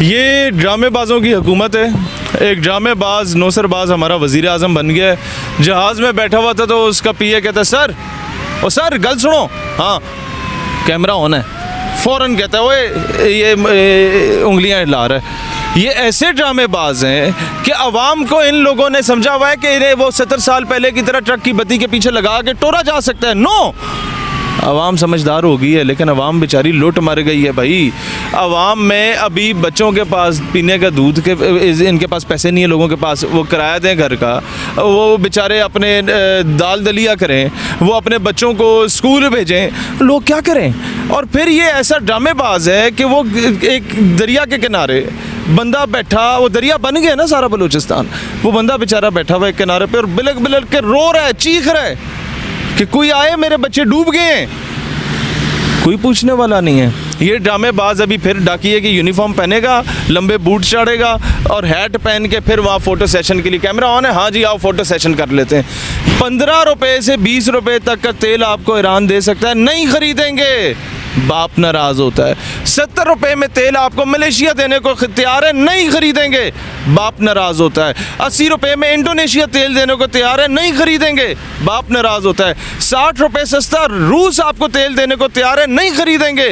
ये ड्रामेबाजों की हुकूमत है। एक ड्रामेबाज नौसरबाज हमारा वज़ीर आज़म बन गया है। जहाज़ में बैठा हुआ था तो उसका पीए कहता है सर, ओ सर गल सुनो, हाँ कैमरा ऑन है, फ़ौरन कहता है ओए ये उंगलियां हिला रहा है। ये ऐसे ड्रामेबाज हैं कि अवाम को इन लोगों ने समझा हुआ है कि इन्हें वो 70 साल पहले की तरह ट्रक की बत्ती के पीछे लगा के टोरा जा सकता है। नो, अवाम समझदार हो गई है, लेकिन अवाम बेचारी लुट मर गई है भाई। अवाम में अभी बच्चों के पास पीने का दूध के इनके पास पैसे नहीं है, लोगों के पास वो किराया दें घर का, वो बेचारे अपने दाल दलिया करें, वो अपने बच्चों को स्कूल भेजें, लोग क्या करें। और फिर ये ऐसा ड्रामेबाज है कि वो एक दरिया के किनारे बंदा बैठा, वो दरिया बन गया ना सारा बलूचिस्तान, वो बंदा बेचारा बैठा हुआ है किनारे पे और बिलक बिलक के रो रहा है, चीख रहा है कि कोई आए, मेरे बच्चे डूब गए हैं। कोई पूछने वाला नहीं है। ये ड्रामेबाज अभी फिर डाकिए की यूनिफॉर्म पहनेगा, लंबे बूट चढ़ेगा और हैट पहन के फिर वहाँ फ़ोटो सेशन के लिए, कैमरा ऑन है, हाँ जी आओ फ़ोटो सेशन कर लेते हैं। 15 रुपये से 20 रुपये तक का तेल आपको ईरान दे सकता है, नहीं ख़रीदेंगे, बाप नाराज़ होता है। 70 रुपये में तेल आपको मलेशिया देने को तैयार है, नहीं ख़रीदेंगे, बाप नाराज़ होता है। 80 रुपये में इंडोनेशिया तेल देने को तैयार है, नहीं ख़रीदेंगे, बाप नाराज़ होता है। 60 रुपये सस्ता रूस आपको तेल देने को तैयार है, नहीं ख़रीदेंगे,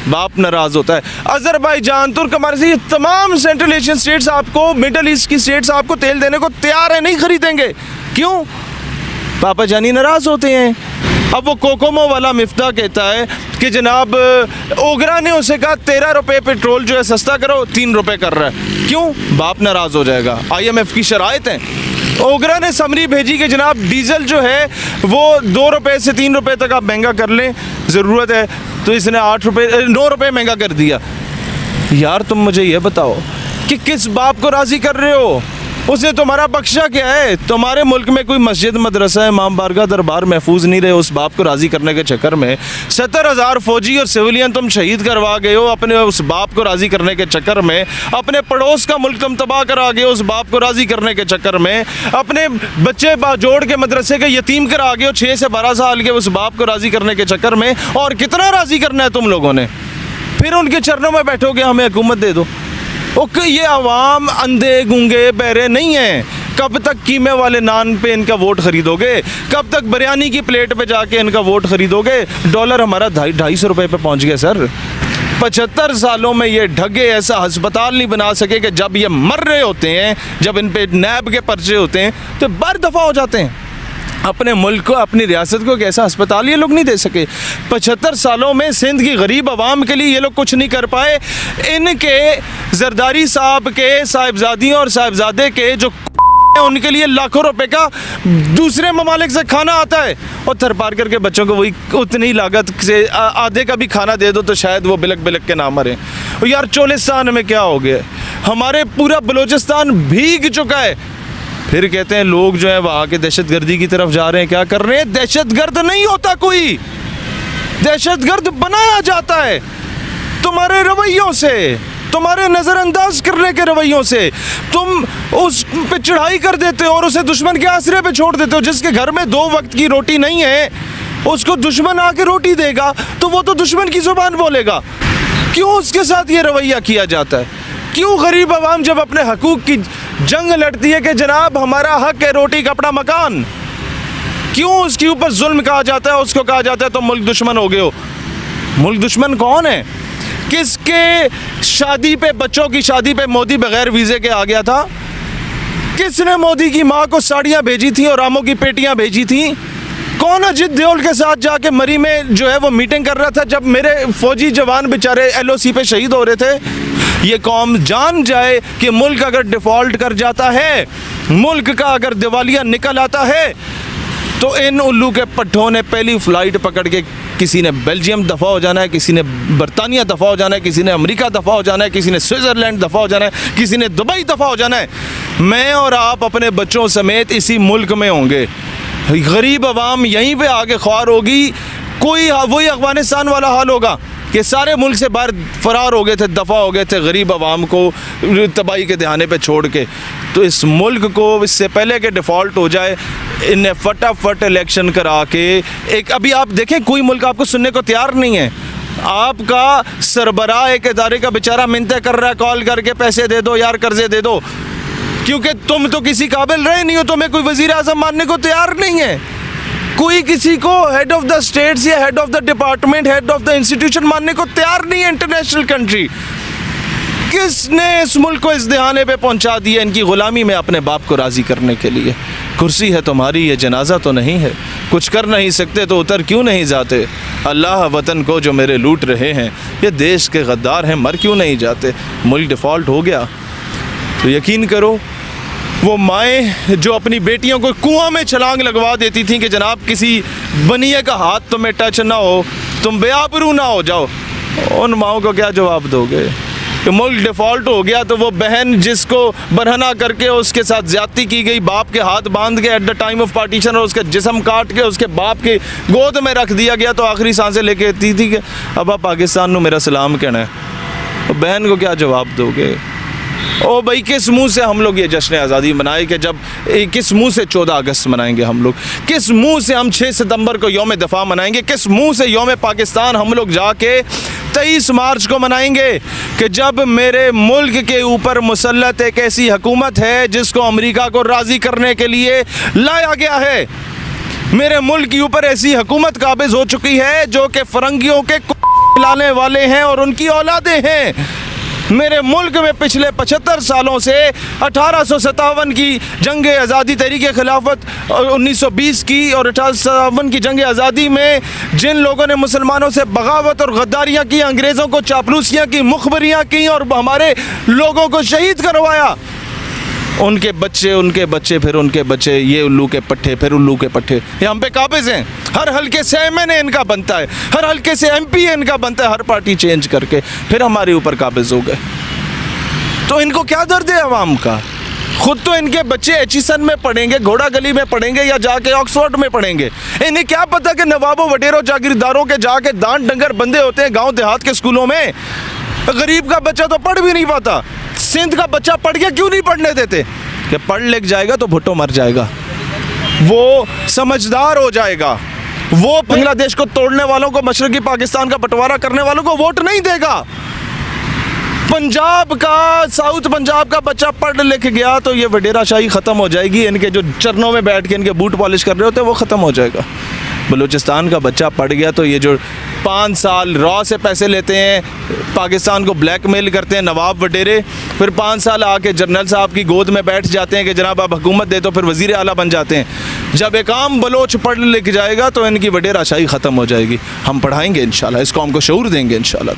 बाप नाराज़ होता है। अज़रबैजान, तुर्क, हमारे से ये तमाम सेंट्रल एशियन स्टेट्स आपको, मिडल ईस्ट की स्टेट्स आपको तेल देने को तैयार है, नहीं ख़रीदेंगे। क्यों? पापा जानी नाराज़ होते हैं। अब वो कोकोमो वाला मिफ्ता कहता है कि जनाब ओगरा ने उसे कहा 13 रुपये पेट्रोल जो है सस्ता करो, 3 रुपये कर रहा है। क्यों? बाप नाराज़ हो जाएगा। IMF की शराइत हैं। ओगरा ने समरी भेजी कि जनाब डीज़ल जो है वो 2 रुपये से 3 रुपये तक आप महंगा कर लें, ज़रूरत है, तो इसने 9 रुपये महंगा कर दिया। यार तुम मुझे ये बताओ कि किस बाप को राज़ी कर रहे हो? उसने तुम्हारा बख्शा क्या है? तुम्हारे मुल्क में कोई मस्जिद, मदरसा, इमाम बारगाह, दरबार महफूज नहीं रहे, उस बाप को राज़ी करने के चक्कर में 70,000 फौजी और सिविलियन तुम शहीद करवा गए हो, अपने उस बाप को राज़ी करने के चक्कर में। अपने पड़ोस का मुल्क तुम तबाह करा गए हो उस बाप को राज़ी करने के चक्कर में। अपने बच्चे जोड़ के मदरसे के यतीम करा गए हो 6 से 12 साल के उस बाप को राज़ी करने के चक्कर में। और कितना राज़ी करना है तुम लोगों ने? फिर उनके चरणों में बैठोगे हमें हुकूमत दे दो। ओके, ये अवाम अंधे गूंगे बहरे नहीं हैं। कब तक कीमे वाले नान पे इनका वोट खरीदोगे? कब तक बिरयानी की प्लेट पे जाके इनका वोट खरीदोगे? डॉलर हमारा 250 रुपये पे पहुंच गया सर। 75 सालों में ये ढगे ऐसा अस्पताल नहीं बना सके कि जब ये मर रहे होते हैं, जब इन पे नैब के पर्चे होते हैं तो बार दफ़ा हो जाते हैं। अपने मुल्क को, अपनी रियासत को एक ऐसा अस्पताल ये लोग नहीं दे सके। 75 सालों में सिंध की गरीब आवाम के लिए ये लोग कुछ नहीं कर पाए। इनके जरदारी साहब के साहिबजादियों और साहिबजादे के जो उनके लिए लाखों रुपए का दूसरे ममालिक से खाना आता है, और थरपार करके बच्चों को वही उतनी लागत से आधे का भी खाना दे दो तो शायद वो बिलक बिलक के ना मरे। और यार चोलिस्तान में क्या हो गया? हमारे पूरा बलूचिस्तान भीग चुका है। फिर कहते हैं लोग जो है वहाँ के दहशतगर्दी की तरफ जा रहे हैं। क्या कर रहे हैं? दहशतगर्द नहीं होता कोई, दहशतगर्द बनाया जाता है तुम्हारे रवैयों से, तुम्हारे नज़रअंदाज करने के रवैयों से। तुम उस पे चढ़ाई कर देते हो और उसे दुश्मन के आसरे पे छोड़ देते हो। जिसके घर में 2 वक्त की रोटी नहीं है उसको दुश्मन आके रोटी देगा तो वो तो दुश्मन की ज़ुबान बोलेगा। क्यों उसके साथ ये रवैया किया जाता है? क्यों गरीब आवाम जब अपने हकूक़ की जंग लड़ती है कि जनाब हमारा हक है रोटी कपड़ा मकान, क्यों उसके ऊपर जुल्म कहा जाता है? उसको कहा जाता है तो मुल्क दुश्मन हो गए हो। मुल्क दुश्मन कौन है? किसके शादी पे, बच्चों की शादी पे मोदी बगैर वीज़े के आ गया था? किसने मोदी की माँ को साड़ियाँ भेजी थी और आमों की पेटियाँ भेजी थी? कौन अजित देओल के साथ जाके मरी में जो है वो मीटिंग कर रहा था जब मेरे फौजी जवान बेचारे LOC पे शहीद हो रहे थे? ये कौम जान जाए कि मुल्क अगर डिफ़ॉल्ट कर जाता है, मुल्क का अगर दिवालिया निकल आता है, तो इन उल्लू के पट्ठों ने पहली फ़्लाइट पकड़ के किसी ने बेल्जियम दफ़ा हो जाना है, किसी ने बरतानिया दफ़ा हो जाना है, किसी ने अमेरिका दफ़ा हो जाना है, किसी ने स्विट्ज़रलैंड दफ़ा हो जाना है, किसी ने दुबई दफ़ा हो जाना है। मैं और आप अपने बच्चों समेत इसी मुल्क में होंगे। गरीब आवाम यहीं पे आगे ख्वार होगी। कोई वही अफ़गानिस्तान वाला हाल होगा कि सारे मुल्क से बाहर फ़रार हो गए थे, दफ़ा हो गए थे गरीब आवाम को तबाही के दहाने पे छोड़ के। तो इस मुल्क को इससे पहले कि डिफ़ॉल्ट हो जाए, इन्हें फटाफट इलेक्शन करा के एक, अभी आप देखें कोई मुल्क आपको सुनने को तैयार नहीं है। आपका सरबराह एक इदारे का बेचारा मिन्नतें कर रहा है कॉल करके, पैसे दे दो यार, कर्जे दे दो, क्योंकि तुम तो किसी काबिल रहे नहीं हो, तुम्हें कोई वजीर आज़म मानने को तैयार नहीं है, कोई किसी को हेड ऑफ द स्टेट्स या head of the department, head of the institution मानने को तैयार नहीं है। इंटरनेशनल कंट्री किसने इस मुल्क को इस दहाने पे पहुंचा दिया इनकी गुलामी में अपने बाप को राज़ी करने के लिए? कुर्सी है तुम्हारी, ये जनाजा तो नहीं है, कुछ कर नहीं सकते तो उतर क्यों नहीं जाते? अल्लाह वतन को जो मेरे लूट रहे हैं, ये देश के गद्दार हैं, मर क्यों नहीं जाते? मुल्क डिफ़ॉल्ट हो गया तो यकीन करो वो माएँ जो अपनी बेटियों को कुआं में छलांग लगवा देती थी कि जनाब किसी बनिए का हाथ तुम्हें टच ना हो, तुम बेआबरू ना हो जाओ, उन माओं को क्या जवाब दोगे कि मुल्क डिफ़ॉल्ट हो गया? तो वो बहन जिसको बरहना करके उसके साथ ज़्यादती की गई, बाप के हाथ बांध के at the time of partition और उसके जिस्म काट के उसके बाप के गोद में रख दिया गया, तो आखिरी सांसें लेके कहती थी कि अब आप पाकिस्तान में मेरा सलाम कहना है, तो बहन को क्या जवाब दोगे? ओ भाई, किस मुंह से हम लोग ये जश्न आज़ादी मनाए कि जब किस मुंह से 14 अगस्त मनाएंगे हम लोग? किस मुंह से हम 6 सितंबर को यौम दफ़ा मनाएंगे? किस मुंह से यौम पाकिस्तान हम लोग जाके 23 मार्च को मनाएंगे कि जब मेरे मुल्क के ऊपर मुसल्लत एक ऐसी हुकूमत है जिसको अमेरिका को राज़ी करने के लिए लाया गया है? मेरे मुल्क के ऊपर ऐसी हुकूमत काबिज हो चुकी है जो कि फ़रंगियों के लाने वाले हैं और उनकी औलादें हैं। मेरे मुल्क में पिछले 75 सालों से 1857 की जंग आज़ादी तहरीक खिलाफत, 1920 की और 1857 की जंग आज़ादी में जिन लोगों ने मुसलमानों से बगावत और गद्दारियाँ की, अंग्रेज़ों को चापलूसियाँ की, मुखबरियाँ की और हमारे लोगों को शहीद करवाया, उनके बच्चे फिर उनके बच्चे, ये उल्लू के पट्टे फिर उल्लू के पट्टे, ये हम पे काबिज़ हैं। हर हल्के से एमएनए इनका बनता है, हर हल्के से एमपी इनका बनता है, हर पार्टी चेंज करके फिर हमारे ऊपर काबिज़ हो गए। तो इनको क्या दर्द है अवाम का? खुद तो इनके बच्चे एचिसन में पढ़ेंगे, घोड़ा गली में पढ़ेंगे या जाके ऑक्सफोर्ड में पढ़ेंगे। इन्हें क्या पता कि नवाबों वडेरों जागीरदारों के जाके दान डंगर बंदे होते हैं गाँव देहात के स्कूलों में। गरीब का बच्चा तो पढ़ भी नहीं पाता। सिंध का बच्चा पढ़ के क्यों नहीं पढ़ने देते कि पढ़ लिख जाएगा तो भुट्टो मर जाएगा, वो समझदार हो जाएगा, वो बांग्लादेश को तोड़ने वालों को, मशरकी पाकिस्तान का बंटवारा करने वालों को वोट नहीं देगा। पंजाब का, साउथ पंजाब का बच्चा पढ़ लिख गया तो ये वडेरा शाही ख़त्म हो जाएगी, इनके जो चरणों में बैठ के इनके बूट पॉलिश कर रहे होते हैं वो ख़त्म हो जाएगा। बलूचिस्तान का बच्चा पढ़ गया तो ये जो 5 साल रॉ से पैसे लेते हैं, पाकिस्तान को ब्लैकमेल करते हैं नवाब वडेरे, फिर 5 साल आके जनरल साहब की गोद में बैठ जाते हैं कि जनाब आप हुकूमत दे, तो फिर वज़ीर आला बन जाते हैं। जब एक आम बलोच पढ़ लिख जाएगा तो इनकी वडेरा शाही ख़त्म हो जाएगी। हम पढ़ाएंगे इंशाल्लाह, इस कौम को शऊर देंगे इंशाल्लाह।